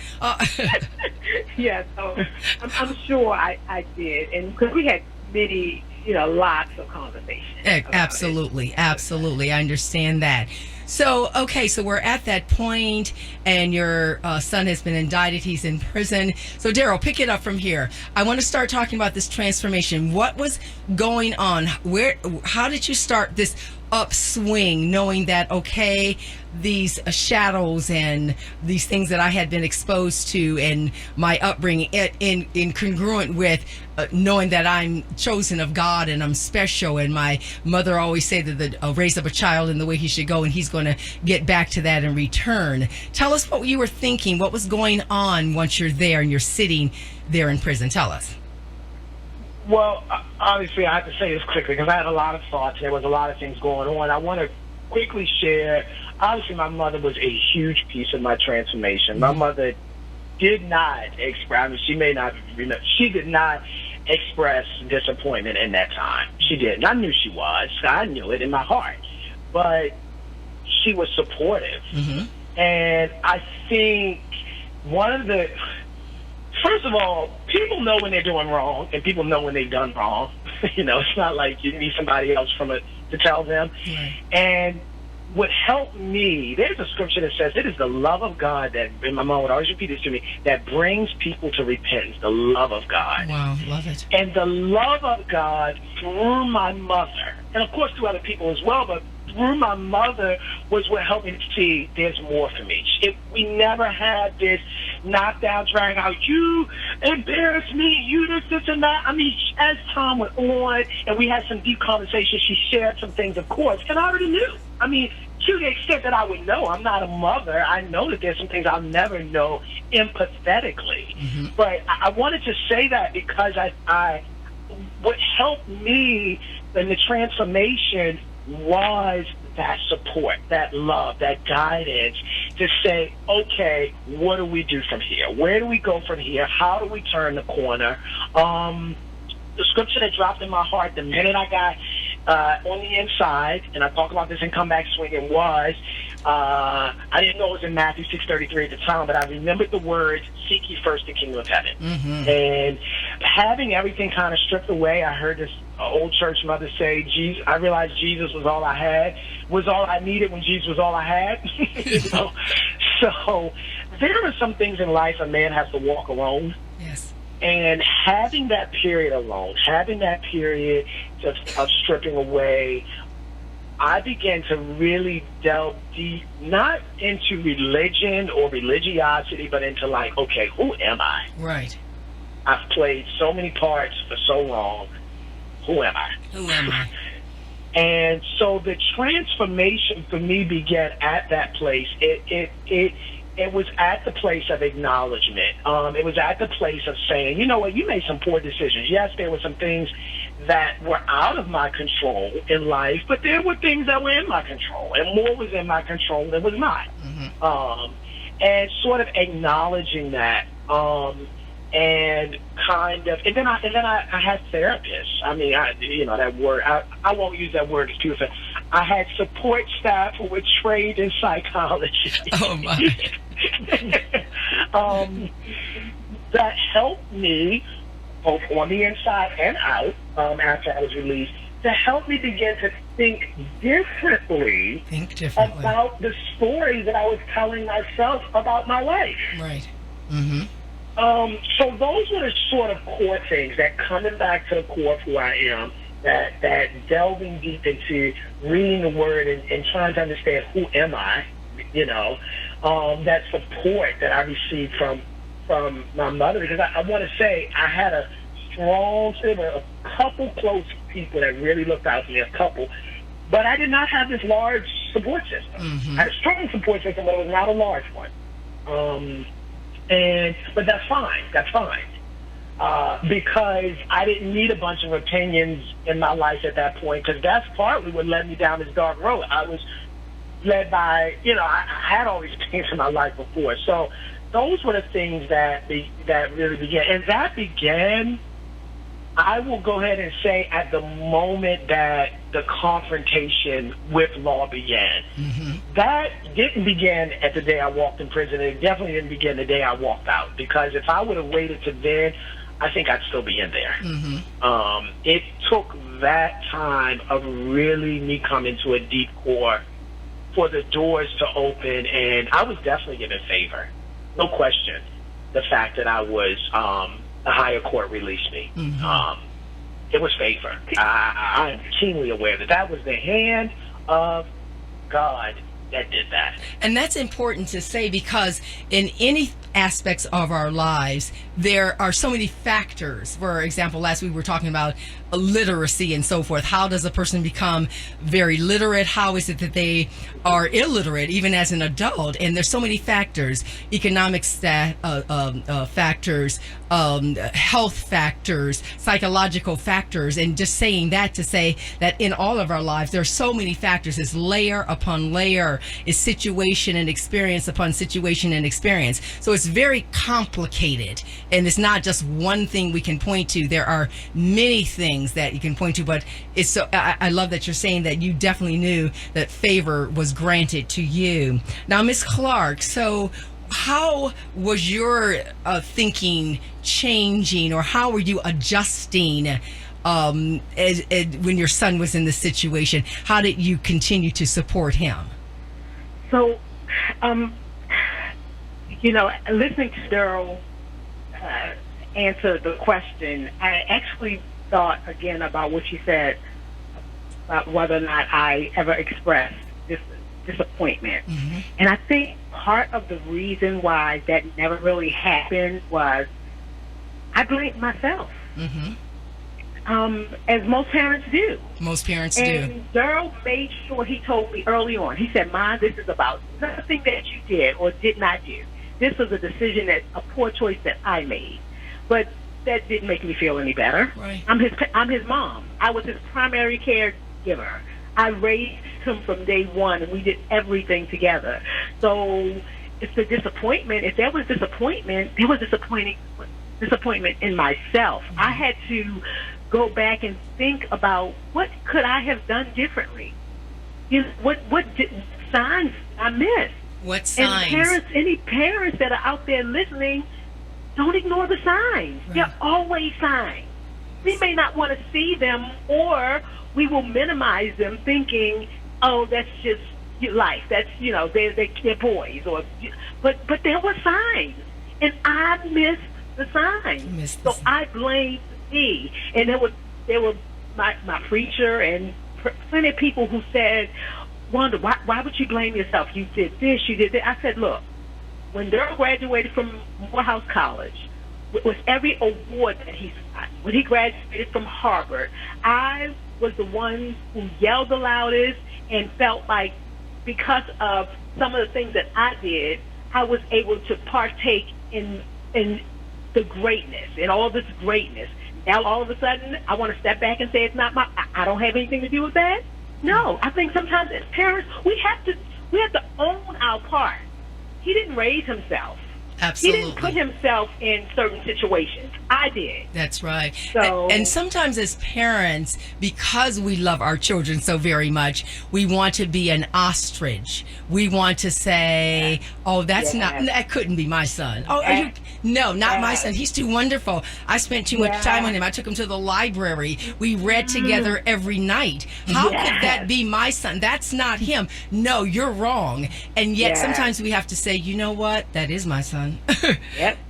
S3: Yeah. So I'm sure I did, and because we had many, lots of conversations.
S2: Absolutely. Absolutely. I understand that. So, okay, so we're at that point, and your son has been indicted. He's in prison. So, Darrell, pick it up from here. I want to start talking about this transformation. What was going on? How did you start this upswing, knowing that, okay, these shadows and these things that I had been exposed to and my upbringing in congruent with knowing that I'm chosen of God and I'm special, and my mother always said that raise up a child in the way he should go, and he's going to get back to that in return. Tell us what you were thinking, what was going on once you're there and you're sitting there in prison. Tell us.
S4: Well, obviously, I have to say this quickly because I had a lot of thoughts. There was a lot of things going on. I want to quickly share. Obviously, my mother was a huge piece of my transformation. My mother did not express, I mean, she may not remember, she did not express disappointment in that time. She didn't. I knew she was. I knew it in my heart. But she was supportive. And I think first of all, people know when they're doing wrong, and people know when they've done wrong. It's not like you need somebody else to tell them. Right. And what helped me, there's a scripture that says, it is the love of God that, and my mom would always repeat this to me, that brings people to repentance, the love of God.
S2: Wow, love it.
S4: And the love of God through my mother, and of course through other people as well, but through my mother was what helped me to see there's more for me. We never had this knockdown, drag out, you embarrassed me, you this and that. I mean, as time went on and we had some deep conversations, she shared some things, of course, and I already knew. I mean, to the extent that I would know. I'm not a mother. I know that there's some things I'll never know empathetically. But I wanted to say that because what helped me in the transformation was that support, that love, that guidance to say, okay, what do we do from here? Where do we go from here? How do we turn the corner? The scripture that dropped in my heart the minute I got on the inside, and I talk about this in Come Back Swinging, was I didn't know it was in Matthew 6:33 at the time, but I remembered the words, seek ye first the kingdom of heaven. And having everything kind of stripped away, I heard this old church mother say, I realized Jesus was all I had, was all I needed when Jesus was all I had. So there are some things in life a man has to walk alone.
S2: Yes.
S4: And having that period alone, having that period of stripping away, I began to really delve deep, not into religion or religiosity, but into like, okay, who am I?
S2: Right.
S4: I've played so many parts for so long. Who am I?
S2: Who am I?
S4: And so the transformation for me began at that place. It was at the place of acknowledgement. It was at the place of saying, you know what, you made some poor decisions. Yes, there were some things that were out of my control in life, but there were things that were in my control, and more was in my control than was not. And sort of acknowledging that, and kind of, and then I had therapists. I mean, that word, I won't use that word as too offensive. I had support staff who were trained in psychology.
S2: Oh my.
S4: That helped me both on the inside and out after I was released, to help me begin to think differently about the story that I was telling myself about my life.
S2: Right.
S4: So those were the sort of core things that, coming back to the core of who I am, that delving deep into reading the word and trying to understand who am I, that support that I received from my mother, because I want to say I had a couple close people that really looked out for me, a couple, but I did not have this large support system. I had a strong support system, but it was not a large one. But that's fine. Because I didn't need a bunch of opinions in my life at that point, because that's partly what led me down this dark road. I was led by, I had all these things in my life before. So those were the things that really began. And that began, I will go ahead and say at the moment that the confrontation with law began, that didn't begin at the day I walked in prison. It definitely didn't begin the day I walked out, because if I would have waited to then, I think I'd still be in there. It took that time of really me coming to a deep core for the doors to open, and I was definitely given favor. No question. The fact that I was, the higher court released me. It was favor. I'm keenly aware that that was the hand of God that did that.
S2: And that's important to say, because in any aspects of our lives, there are so many factors. For example, last week we were talking about literacy and so forth. How does a person become very literate? How is it that they are illiterate even as an adult? And there's so many factors: economic factors, health factors, psychological factors. And just saying that to say that in all of our lives, there are so many factors. It's layer upon layer. It's situation and experience upon situation and experience. So it's very complicated, and it's not just one thing we can point to. There are many things that you can point to, but it's so I love that you're saying that you definitely knew that favor was granted to you. Now, Ms. Clark, so how was your thinking changing, or how were you adjusting when your son was in this situation? How did you continue to support him?
S3: So, listening to Darrell answer the question, I actually thought again about what you said about whether or not I ever expressed this disappointment. And I think part of the reason why that never really happened was I blamed myself. As most parents do.
S2: Most parents do.
S3: And Darrell made sure he told me early on. He said, "Ma, this is about nothing that you did or did not do. This was a decision, a poor choice that I made." But that didn't make me feel any better.
S2: Right.
S3: I'm his mom. I was his primary caregiver. I raised him from day one, and we did everything together. So it's the disappointment. If there was disappointment, there was disappointment in myself. I had to go back and think about what could I have done differently. What signs I missed.
S2: What signs?
S3: And any parents that are out there listening, don't ignore the signs.
S2: Right.
S3: There are always signs. We may not want to see them, or we will minimize them, thinking, "Oh, that's just life. That's they're boys." But there were signs, and I missed the signs. So I blamed me, and there were my preacher and plenty of people who said, "Wanda, why would you blame yourself? You did this, you did that." I said, "Look, when Darrell graduated from Morehouse College, with every award that he got, when he graduated from Harvard, I was the one who yelled the loudest and felt like because of some of the things that I did, I was able to partake in the greatness, in all this greatness. Now all of a sudden, I want to step back and say it's not I don't have anything to do with that. No, I think sometimes as parents, we have to own our part. He didn't raise himself.
S2: Absolutely.
S3: He didn't put himself in certain situations. I did.
S2: That's right.
S3: So,
S2: and sometimes as parents, because we love our children so very much, we want to be an ostrich. We want to say, "Oh, that couldn't be my son. Oh, no, not my son. He's too wonderful. I spent too much time on him. I took him to the library. We read together every night. How could that be my son? That's not him. No, you're wrong." And yet sometimes we have to say, "You know what? That is my son.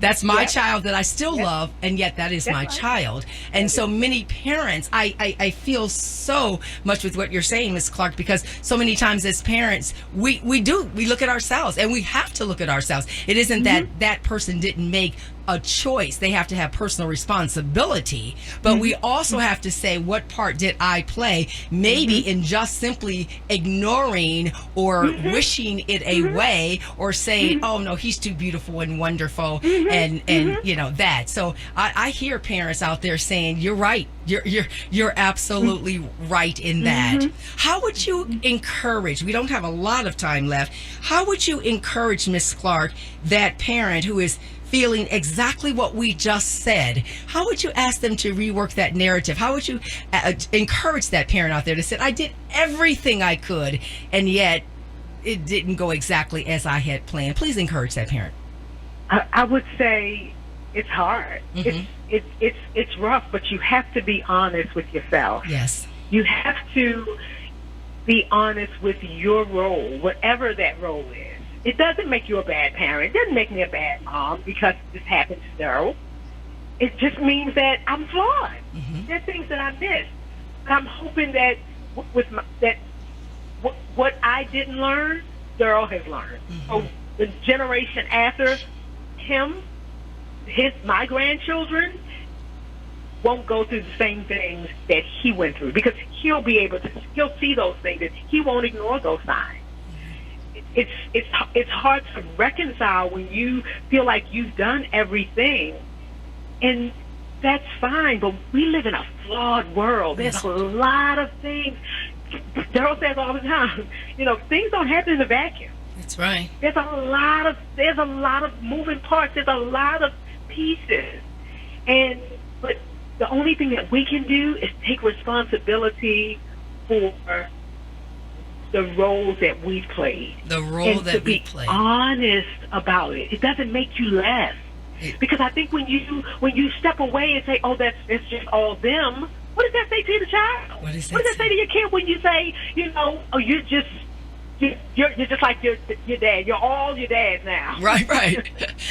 S2: That's my child that I still love, and yet that is my child." And so many parents, I feel so much with what you're saying, Ms. Clark, because so many times as parents, we look at ourselves, and we have to look at ourselves. It isn't that person didn't make a choice. They have to have personal responsibility, but we also have to say, what part did I play? Maybe in just simply ignoring or wishing it away, or saying, "Oh no, he's too beautiful and wonderful, and you know that. So I hear parents out there saying, "You're right. You're absolutely right in that." How would you encourage? We don't have a lot of time left. How would you encourage, Miss Clark, that parent who is feeling exactly what we just said? How would you ask them to rework that narrative? How would you encourage that parent out there to say, I did everything I could, and yet it didn't go exactly as I had planned? Please encourage that parent.
S3: I would say it's hard. It's rough, but you have to be honest with yourself.
S2: Yes.
S3: You have to be honest with your role, whatever that role is. It doesn't make you a bad parent. It doesn't make me a bad mom because this happened to Darrell. It just means that I'm flawed. There are things that I missed. And I'm hoping that what I didn't learn, Darrell has learned. So the generation after him, my grandchildren, won't go through the same things that he went through, because he'll see those things and he won't ignore those signs. It's hard to reconcile when you feel like you've done everything, and that's fine, but we live in a flawed world. There's a lot of things. Darrell says all the time, things don't happen in a vacuum.
S2: That's right.
S3: There's a lot of moving parts. There's a lot of pieces, but the only thing that we can do is take responsibility for the roles that we've played.
S2: The role that we played.
S3: To be honest about it. It doesn't make you less. Because I think when you step away and say, "Oh, that's just all them," what does that say to the child?
S2: What does
S3: that say to your kid when you say, "Oh, you're just like your dad. You're all your dads now."
S2: Right.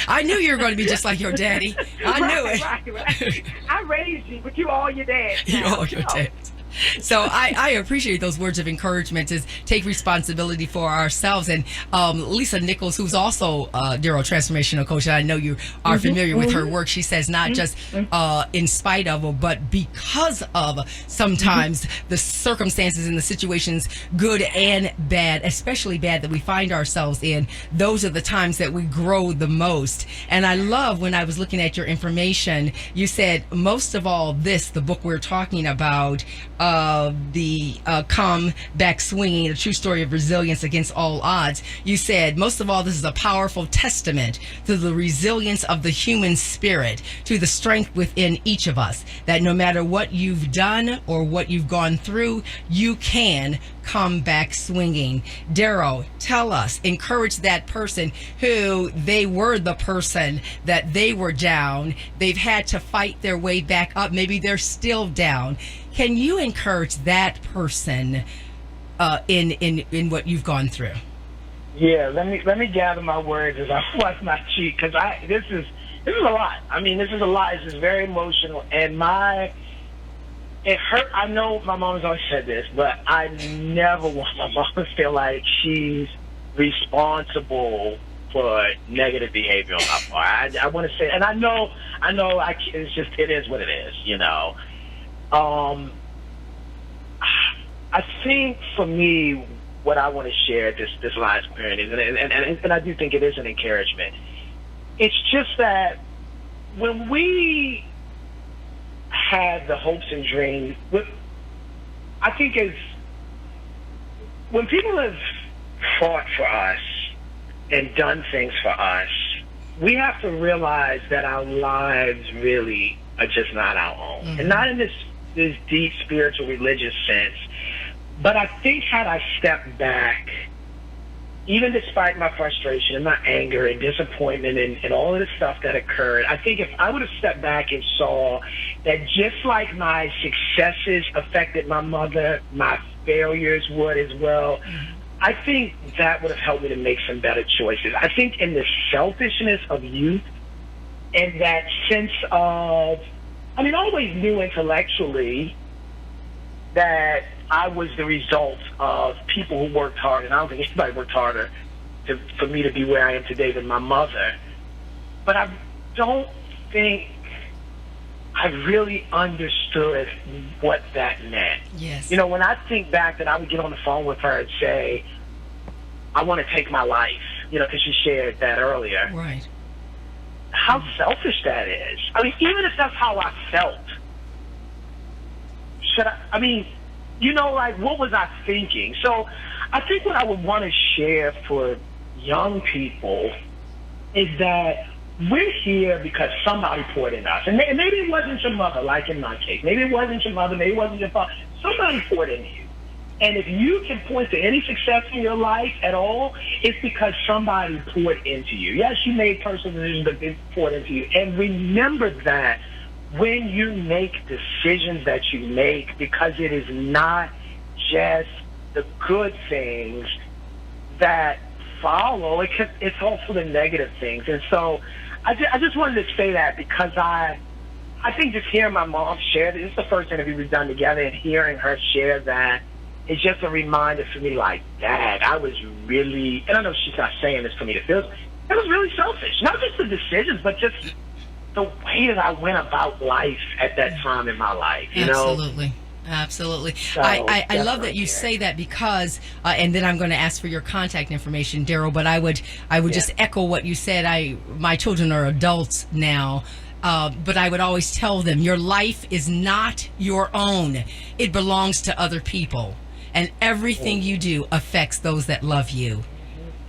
S2: I knew you were going to be just like your daddy. I knew it.
S3: Right. I raised you, but you all your dads now.
S2: You all your dads. So I appreciate those words of encouragement, to take responsibility for ourselves. And Lisa Nichols, who's also Darrell transformational coach, and I know you are familiar with her work, she says not just in spite of, but because of sometimes the circumstances and the situations, good and bad, especially bad, that we find ourselves in, those are the times that we grow the most. And I love, when I was looking at your information, you said most of all this, the book we're talking about, the Come Back Swinging, a true story of resilience against all odds. You said, most of all, this is a powerful testament to the resilience of the human spirit, to the strength within each of us, that no matter what you've done or what you've gone through, you can come back swinging. Darrell, tell us, encourage that person who they were the person that they were down. They've had to fight their way back up. Maybe they're still down. Can you encourage that person in what you've gone through?
S4: Yeah, let me gather my words as I flush my cheek, because this is a lot. I mean, this is a lot. This is very emotional, and it hurt. I know my mom's always said this, but I never want my mom to feel like she's responsible for negative behavior on my part. I want to say, and I know, it is what it is, I think for me, what I want to share this last period is, and I do think it is an encouragement. It's just that when we have the hopes and dreams, I think when people have fought for us and done things for us, we have to realize that our lives really are just not our own, and not in this deep spiritual religious sense. But I think had I stepped back, even despite my frustration and my anger and disappointment and all of the stuff that occurred, I think if I would have stepped back and saw that just like my successes affected my mother, my failures would as well, I think that would have helped me to make some better choices. I think in the selfishness of youth and that sense of, I always knew intellectually that I was the result of people who worked hard, and I don't think anybody worked harder for me to be where I am today than my mother. But I don't think I really understood what that meant.
S2: Yes.
S4: When I think back that I would get on the phone with her and say, I want to take my life, because she shared that earlier.
S2: Right.
S4: how selfish that is. I mean, even if that's how I felt, what was I thinking? So I think what I would want to share for young people is that we're here because somebody poured in us. And maybe it wasn't your mother, like in my case. Maybe it wasn't your mother. Maybe it wasn't your father. Somebody poured into you. And if you can point to any success in your life at all, it's because somebody poured into you. Yes, you made personal decisions, but they poured into you. And remember that when you make decisions that you make, because it is not just the good things that follow, it's also the negative things. And so I just wanted to say that because I think just hearing my mom share this is the first interview we've done together, and hearing her share that is just a reminder for me, like, Dad, I was really, and I know she's not saying this for me to feel, it was really selfish. Not just the decisions, but just the way that I went about life at that time in my life, you know?
S2: Absolutely.
S4: So,
S2: I love that you say that because, and then I'm going to ask for your contact information, Darrell, but I would just echo what you said. My children are adults now, but I would always tell them, your life is not your own. It belongs to other people. And everything you do affects those that love you.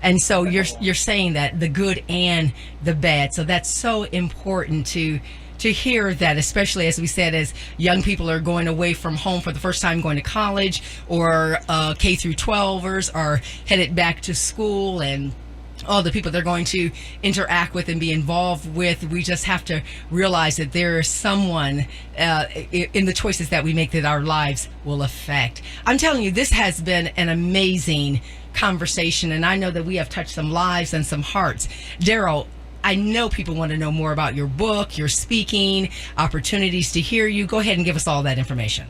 S2: And so you're saying that, the good and the bad. So that's so important to hear that, especially as we said, as young people are going away from home for the first time, going to college, or K through 12ers are headed back to school, and all the people they're going to interact with and be involved with. We just have to realize that there is someone in the choices that we make that our lives will affect. I'm telling you, this has been an amazing conversation, and I know that we have touched some lives and some hearts. Darrell, I know people want to know more about your book, your speaking, opportunities to hear you. Go ahead and give us all that information.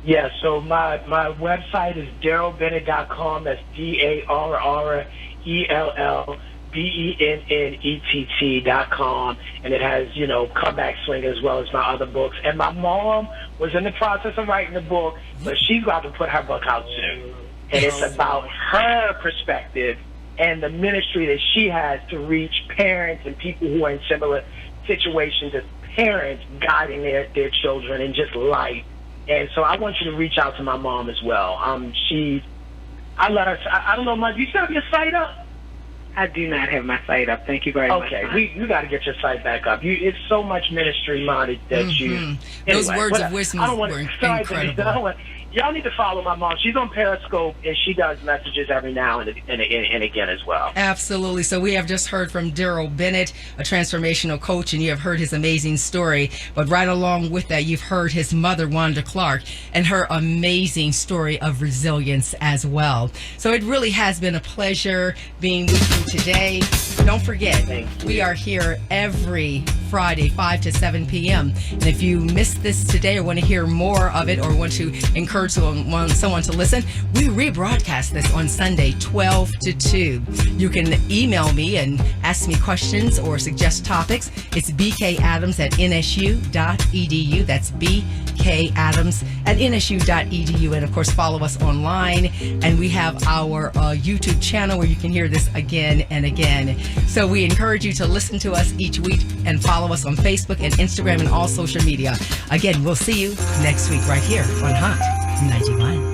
S4: Yeah, so my website is darrellbennett.com. That's DarrellBennett.com, and it has, Comeback Swing as well as my other books. And my mom was in the process of writing the book, but she's about to put her book out soon. And it's about her perspective and the ministry that she has to reach parents and people who are in similar situations as parents, guiding their children and just life. And so I want you to reach out to my mom as well. I let her, I don't know, Mom, do you still have your site up?
S3: I do not have my site up. Thank you very much.
S4: Okay, you got to get your site back up. It's so much ministry, Monty, that you... Anyway,
S2: those words of wisdom were incredible.
S4: Y'all need to follow my mom. She's on Periscope, and she does messages every now and again as well.
S2: Absolutely. So we have just heard from Darrell Bennett, a transformational coach, and you have heard his amazing story. But right along with that, you've heard his mother, Wanda Clark, and her amazing story of resilience as well. So it really has been a pleasure being with you today. Don't forget, we are here every Friday, 5 to 7 p.m. And if you missed this today or want to hear more of it or want to encourage someone to listen, we rebroadcast this on Sunday, 12 to 2. You can email me and ask me questions or suggest topics. It's bkadams@nsu.edu. That's bkadams@nsu.edu. And of course, follow us online. And we have our YouTube channel where you can hear this again and again. So we encourage you to listen to us each week and follow us on Facebook and Instagram and all social media. Again, we'll see you next week right here on Hot 91.